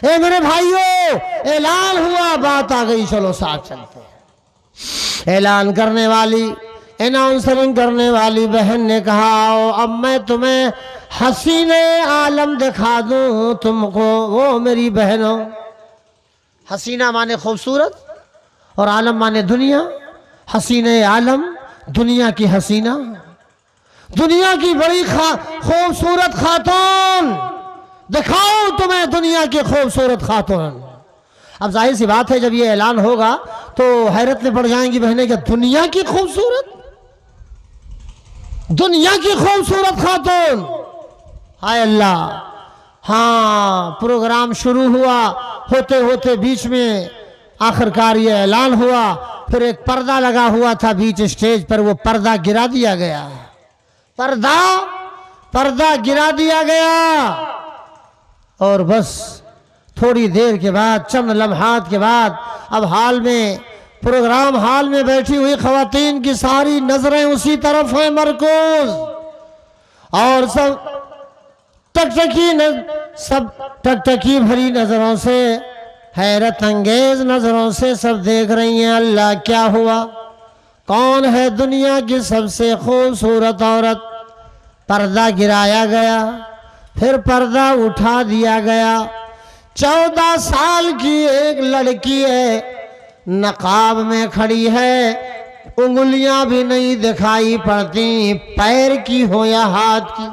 اے میرے بھائیوں، اعلان ہوا، بات آ گئی، چلو ساتھ چلتے ہیں۔ اعلان کرنے والی، اناؤنسرنگ کرنے والی بہن نے کہا آؤ اب میں تمہیں حسینہ عالم دکھا دوں تم کو، وہ میری بہنوں۔ حسینہ مانے خوبصورت اور عالم مانے دنیا۔ حسینہ عالم دنیا کی حسینہ، دنیا کی بڑی خوبصورت خاتون، دکھاؤ تمہیں دنیا کی خوبصورت خاتون۔ اب ظاہر سی بات ہے جب یہ اعلان ہوگا تو حیرت میں پڑ جائیں گی بہنیں کہ دنیا کی خوبصورت، دنیا کی خوبصورت خاتون، ہائے اللہ۔ ہاں پروگرام شروع ہوا، ہوتے ہوتے بیچ میں آخر کار یہ اعلان ہوا، پھر ایک پردہ لگا ہوا تھا بیچ اسٹیج پر، وہ پردہ گرا دیا گیا، پردہ گرا دیا گیا، اور بس تھوڑی دیر کے بعد، چند لمحات کے بعد، اب حال میں، پروگرام حال میں بیٹھی ہوئی خواتین کی ساری نظریں اسی طرف ہیں مرکوز، اور سب ٹکٹکی بھری نظروں سے، حیرت انگیز نظروں سے سب دیکھ رہی ہیں۔ اللہ کیا ہوا؟ کون ہے دنیا کی سب سے خوبصورت عورت؟ پردہ گرایا گیا، پھر پردہ اٹھا دیا گیا۔ 14 سال کی ایک لڑکی ہے، نقاب میں کھڑی ہے، انگلیاں بھی نہیں دکھائی پڑتی، پیر کی ہو یا ہاتھ کی،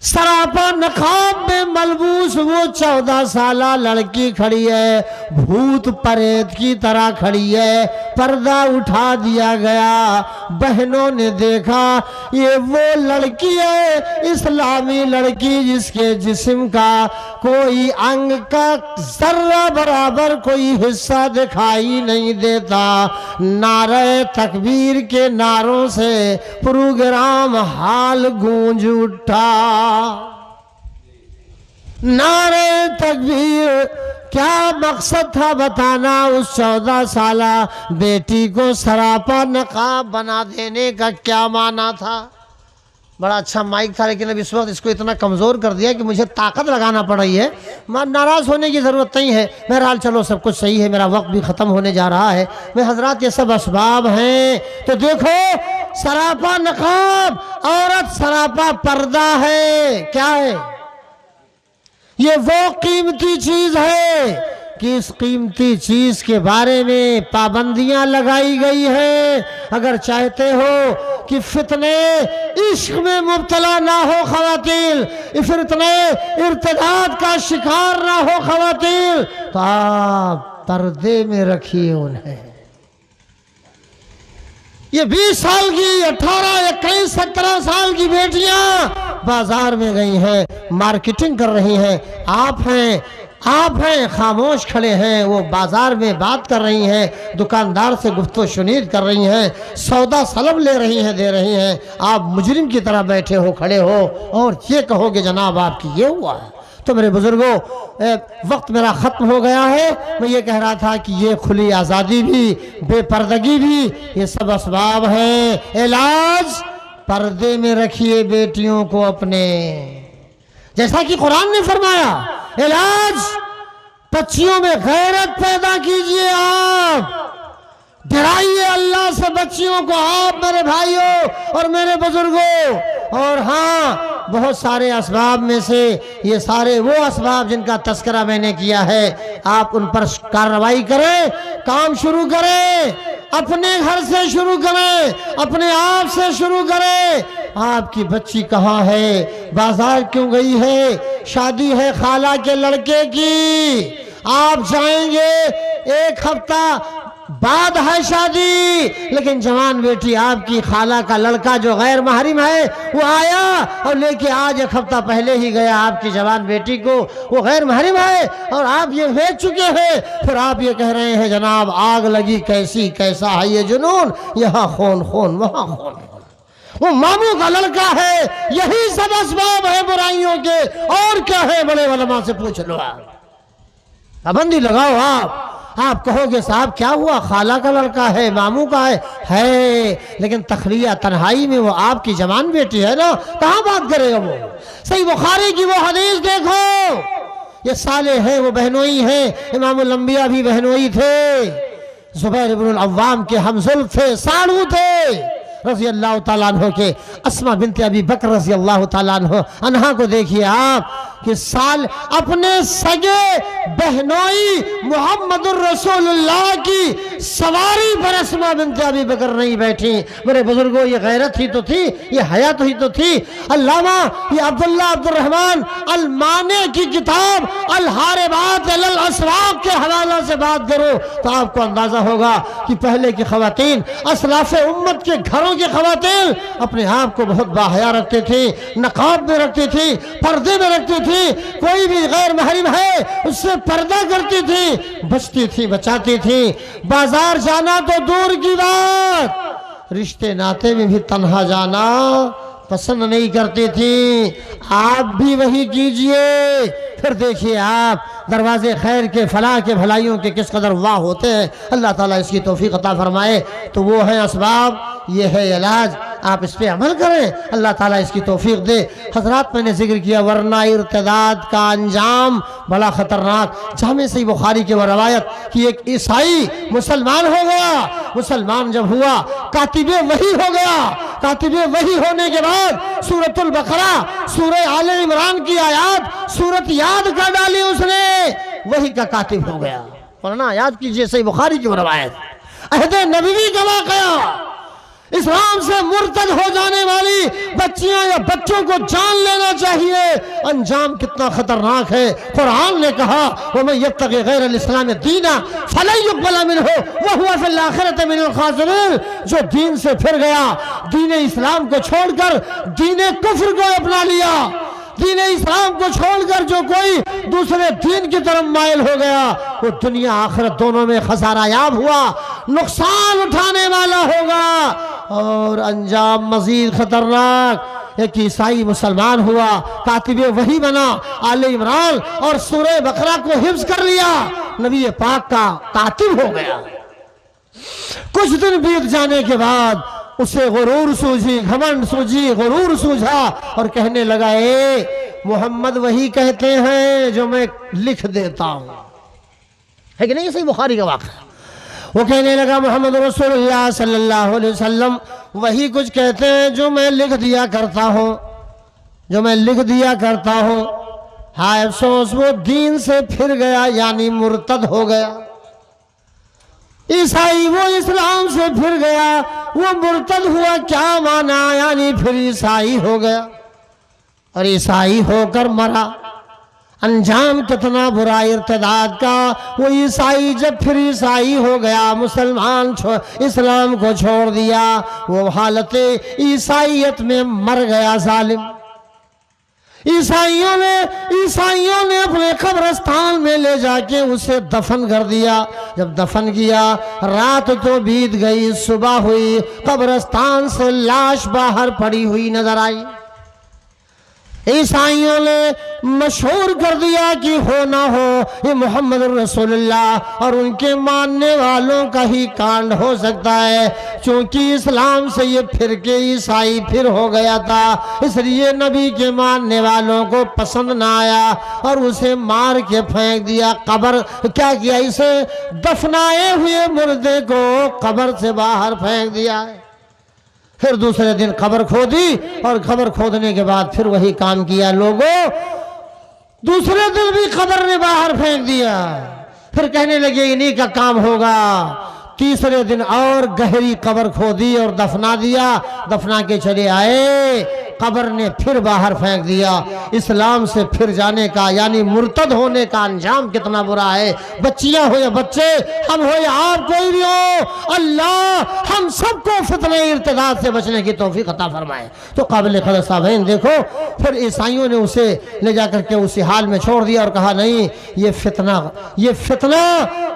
سراپا نقاب میں ملبوس وہ 14 سالہ لڑکی کھڑی ہے، بھوت پریت کی طرح کھڑی ہے، پردہ اٹھا دیا گیا۔ بہنوں نے دیکھا یہ وہ لڑکی ہے، اسلامی لڑکی، جس کے جسم کا کوئی انگ کا ذرہ برابر کوئی حصہ دکھائی نہیں دیتا۔ نعرہ تکبیر کے نعروں سے پروگرام حال گونج اٹھا۔ نعرہ تکبیر، کیا مقصد تھا بتانا؟ اس 14 سالہ بیٹی کو سراپا نقاب بنا دینے کا کیا معنی تھا؟ بڑا اچھا مائک تھا، لیکن اب اس وقت اس کو اتنا کمزور کر دیا کہ مجھے طاقت لگانا پڑ رہی ہے۔ ناراض ہونے کی ضرورت نہیں ہے، بہرحال چلو سب کچھ صحیح ہے، میرا وقت بھی ختم ہونے جا رہا ہے۔ میں حضرات یہ سب اسباب ہیں، تو دیکھو سراپا نقاب، عورت سراپا پردہ ہے، کیا ہے؟ یہ وہ قیمتی چیز ہے کہ اس قیمتی چیز کے بارے میں پابندیاں لگائی گئی ہیں۔ اگر چاہتے ہو کہ فتنے عشق میں مبتلا نہ ہو خواتین، فتنے ارتداد کا شکار نہ ہو خواتین، تو آپ پردے میں رکھیے انہیں۔ یہ 20 سال کی، 18، 21، 17 سال کی بیٹیاں بازار میں گئی ہیں، مارکیٹنگ کر رہی ہیں، آپ ہیں خاموش کھڑے ہیں، وہ بازار میں بات کر رہی ہیں، دکاندار سے گفت و شنید کر رہی ہیں، سودا سلب لے رہی ہیں، دے رہی ہیں، آپ مجرم کی طرح بیٹھے ہو، کھڑے ہو، اور یہ کہو گے جناب آپ کی یہ ہوا ہے۔ تو میرے بزرگوں، وقت میرا ختم ہو گیا ہے۔ میں یہ کہہ رہا تھا کہ یہ کھلی آزادی بھی، بے پردگی بھی، یہ سب اسباب ہیں۔ علاج پردے میں رکھیے بیٹیوں کو اپنے، جیسا کہ قرآن نے فرمایا۔ علاج بچیوں میں غیرت پیدا کیجئے، آپ ڈرائیے اللہ سے بچیوں کو آپ میرے بھائیوں اور میرے بزرگوں. اور ہاں بہت سارے اسباب میں سے یہ سارے وہ اسباب جن کا تذکرہ میں نے کیا ہے، آپ ان پر کارروائی کریں، کام شروع کریں، اپنے گھر سے شروع کریں، اپنے آپ سے شروع کریں. آپ کی بچی کہاں ہے؟ بازار کیوں گئی ہے؟ شادی ہے خالہ کے لڑکے کی، آپ جائیں گے، ایک ہفتہ بعد ہے شادی، لیکن جوان بیٹی آپ کی خالہ کا لڑکا جو غیر محرم ہے وہ آیا اور لے کے آج ایک ہفتہ پہلے ہی گیا آپ کی جوان بیٹی کو، وہ غیر محرم ہے اور آپ یہ بیچ چکے ہیں. پھر آپ یہ کہہ رہے ہیں جناب آگ لگی کیسی، کیسا ہے یہ جنون، یہاں خون خون وہاں خون خون. وہ ماموں کا لڑکا ہے. یہی سب اسباب ہے برائیوں کے، اور کیا ہے؟ بڑے علماء سے پوچھ لو. آپ پابندی لگاؤ. آپ کہو گے صاحب کیا ہوا، خالہ کا لڑکا ہے، ماموں کا ہے لیکن تخلیہ تنہائی میں وہ آپ کی جوان بیٹی ہے نا، کہاں بات کرے گا وہ؟ صحیح بخاری کی وہ حدیث دیکھو، یہ صالح ہیں، وہ بہنوئی ہیں، امام الانبیاء بھی بہنوئی تھے، زبیر بن العوام کے ہمزل تھے، ساڑو تھے رضی اللہ تعالیٰ عنہ کے. اسماء بنت ابی بکر رضی اللہ تعالیٰ عنہ کو دیکھیے آپ کہ سال اپنے سگے بہنوئی محمد الرسول اللہ کی سواری پر اسماء بنت ابی بکر نہیں بیٹھی. میرے بزرگوں یہ غیرت ہی تو تھی، یہ حیات ہی تو تھی. علامہ یہ عبداللہ عبد الرحمن المانی کی کتاب الحاربات علی الاسواق کے حوالہ سے بات کرو تو آپ کو اندازہ ہوگا کہ پہلے کی خواتین، اسلاف امت کے گھروں کی خواتین اپنے آپ کو بہت باحیا رکھتے تھے، نقاب میں رکھتی تھی، پردے میں رکھتی تھی. کوئی بھی غیر محرم ہے اس سے پردہ کرتی تھی، بچتی تھی، بچاتی تھی. بازار جانا تو دور کی بات، رشتے ناتے میں بھی تنہا جانا پسند نہیں کرتی تھی. آپ بھی وہی کیجئے. پھر دیکھیے آپ دروازے خیر کے، فلاح کے، بھلائیوں کے کس قدر واہ ہوتے ہیں. اللہ تعالیٰ اس کی توفیق عطا فرمائے. تو وہ ہیں اسباب، یہ ہے علاج، آپ اس پہ عمل کریں، اللہ تعالیٰ اس کی توفیق دے. حضرات میں نے ذکر کیا ورنہ ارتداد کا انجام بڑا خطرناک. جامع صحیح بخاری کی وہ روایت کہ ایک عیسائی مسلمان ہو گیا. مسلمان جب ہوا کاتب وحی ہو گیا. کاتب وحی ہونے کے بعد سورۃ البقرہ، سورہ آل عمران کی آیات سورت یاد کر ڈالی اس نے، وحی کا کاتب ہو گیا. ورنہ یاد کیجئے صحیح بخاری کی وہ روایت، عہد نبوی کا واقعہ. اسلام سے مرتد ہو جانے والی بچیاں یا بچوں کو جان لینا چاہیے. انجام کتنا خطرناک ہے. قرآن نے کہا وَمَن يَبْتَغِ غَيْرَ الْإِسْلَامِ دِينًا فَلَن يُقْبَلَ مِنْهُ وَهُوَ فِي الْآخِرَةِ مِنَ الْخَاسِرِينَ. جو دین سے پھر گیا، دین اسلام کو چھوڑ کر دین کفر کو اپنا لیا، دین اسلام کو چھوڑ کر جو کوئی دوسرے دین کی طرف مائل ہو گیا، وہ دنیا آخرت دونوں میں خسارہ یاب ہوا، نقصان اٹھانے والا ہوگا. اور انجام مزید خطرناک. ایک عیسائی مسلمان ہوا، کاتب وحی بنا، آل عمران اور سورہ بقرہ کو حفظ کر لیا، نبی پاک کا کاتب ہو گیا. کچھ دن بیت جانے کے بعد اسے غرور سوجھی، گھمنڈ سوجھی، غرور سوجھا اور کہنے لگا اے محمد وہی کہتے ہیں جو میں لکھ دیتا ہوں. ہے کہ نہیں؟ صحیح بخاری کا واقعہ. وہ کہنے لگا محمد رسول اللہ صلی اللہ علیہ وسلم وہی کچھ کہتے ہیں جو میں لکھ دیا کرتا ہوں، جو میں لکھ دیا کرتا ہوں. ہائے افسوس وہ دین سے پھر گیا، یعنی مرتد ہو گیا. عیسائی وہ اسلام سے پھر گیا، وہ مرتد ہوا. کیا مانا؟ یعنی پھر عیسائی ہو گیا اور عیسائی ہو کر مرا. انجام کتنا برا ارتداد کا. وہ عیسائی جب پھر عیسائی ہو گیا، مسلمان اسلام کو چھوڑ دیا، وہ حالت عیسائیت میں مر گیا ظالم. عیسائیوں نے اپنے قبرستان میں لے جا کے اسے دفن کر دیا. جب دفن کیا رات تو بیت گئی، صبح ہوئی، قبرستان سے لاش باہر پڑی ہوئی نظر آئی. عیسائیوں نے مشہور کر دیا کہ ہو نہ ہو یہ محمد رسول اللہ اور ان کے ماننے والوں کا ہی کانڈ ہو سکتا ہے، چونکہ اسلام سے یہ پھر کے عیسائی پھر ہو گیا تھا، اس لیے نبی کے ماننے والوں کو پسند نہ آیا اور اسے مار کے پھینک دیا۔ قبر کیا کیا؟ اسے دفنائے ہوئے مردے کو قبر سے باہر پھینک دیا ہے۔ پھر دوسرے دن قبر کھودی اور قبر کھودنے کے بعد پھر وہی کام کیا لوگوں، دوسرے دن بھی قبر نے باہر پھینک دیا، پھر کہنے لگے انہی کا کام ہوگا۔ تیسرے دن اور گہری قبر کھودی اور دفنا دیا، دفنا کے چلے آئے، قبر نے پھر باہر پھینک دیا۔ اسلام سے پھر جانے کا یعنی مرتد ہونے کا انجام کتنا برا ہے۔ بچیاں ہو یا بچے، ہم ہو یا آپ، کوئی بھی ہو، اللہ ہم سب کو فتنہ ارتداد سے بچنے کی توفیق عطا فرمائے۔ تو قابل قدر صاحبین دیکھو، پھر عیسائیوں نے اسے لے جا کر کے اسی حال میں چھوڑ دیا اور کہا نہیں، یہ فتنہ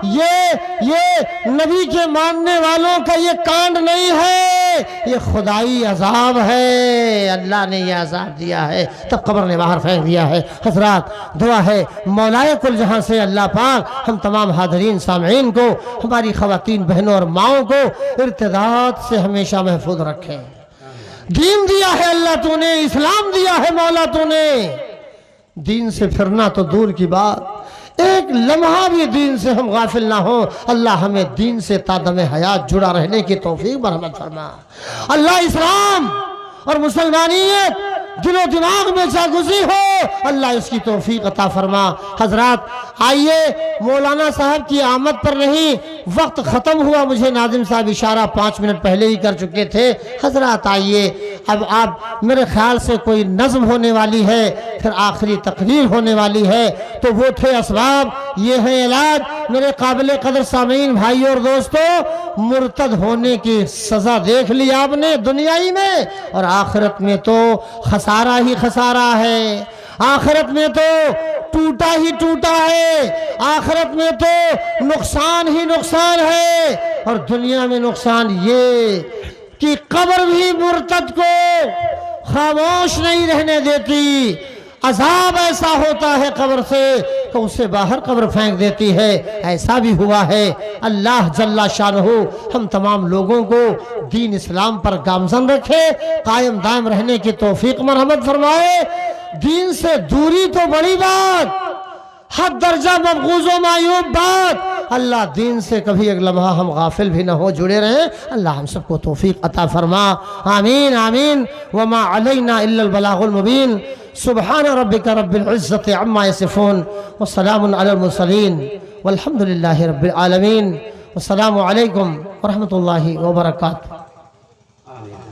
یہ نبی کے ماننے والوں کا یہ کانڈ نہیں ہے، یہ خدائی عذاب ہے، اللہ نے یہ عذاب دیا ہے۔ تب قبر نے باہر پھینک دیا ہے۔ حضرات دعا ہے مولائے کل جہاں سے اللہ پاک ہم تمام حاضرین سامعین کو، ہماری خواتین بہنوں اور ماؤں کو ارتداد سے ہمیشہ محفوظ رکھے۔ دین دیا ہے اللہ تو نے، اسلام دیا ہے مولا تو نے، دین سے پھرنا تو دور کی بات، ایک لمحہ بھی دین سے ہم غافل نہ ہوں۔ اللہ ہمیں دین سے تا دم حیات جڑا رہنے کی توفیق برحمت فرما۔ اللہ اسلام اور مسلمانیت دل و دماغ میں جاگزی ہو، اللہ اس کی توفیق عطا فرما۔ حضرات آئیے، مولانا صاحب کی آمد پر نہیں، وقت ختم ہوا، مجھے ناظم صاحب اشارہ 5 منٹ پہلے ہی کر چکے تھے۔ حضرات آئیے، اب آپ میرے خیال سے کوئی نظم ہونے والی ہے، پھر آخری تقریر ہونے والی ہے، تو وہ تھے اسباب، یہ ہے علاج۔ میرے قابل قدر سامعین بھائی اور دوستو، مرتد ہونے کی سزا دیکھ لی آپ نے دنیائی میں، اور آخرت میں تو خسارہ ہی خسارہ ہے، آخرت میں تو ٹوٹا ہی ٹوٹا ہے، آخرت میں تو نقصان ہی نقصان ہے۔ اور دنیا میں نقصان یہ کہ قبر بھی مرتد کو خاموش نہیں رہنے دیتی، عذاب ایسا ہوتا ہے قبر سے کہ اسے باہر قبر پھینک دیتی ہے۔ ایسا بھی ہوا ہے۔ اللہ جل شانہ ہم تمام لوگوں کو دین اسلام پر گامزن رکھے، قائم دائم رہنے کی توفیق مرحمت فرمائے۔ دین سے دوری تو بڑی بات، حد درجہ مبغوض و معیوب بات، اللہ دین سے کبھی ایک لمحہ ہم غافل بھی نہ ہو، جڑے رہیں۔ اللہ ہم سب کو توفیق عطا فرما، آمین آمین۔ وما علینا الا البلاغ المبین۔ سبحان ربک رب العزت عما یصفون والسلام علی المرسلین والحمد للہ رب العالمین۔ والسلام علیکم ورحمۃ اللہ وبرکاتہ۔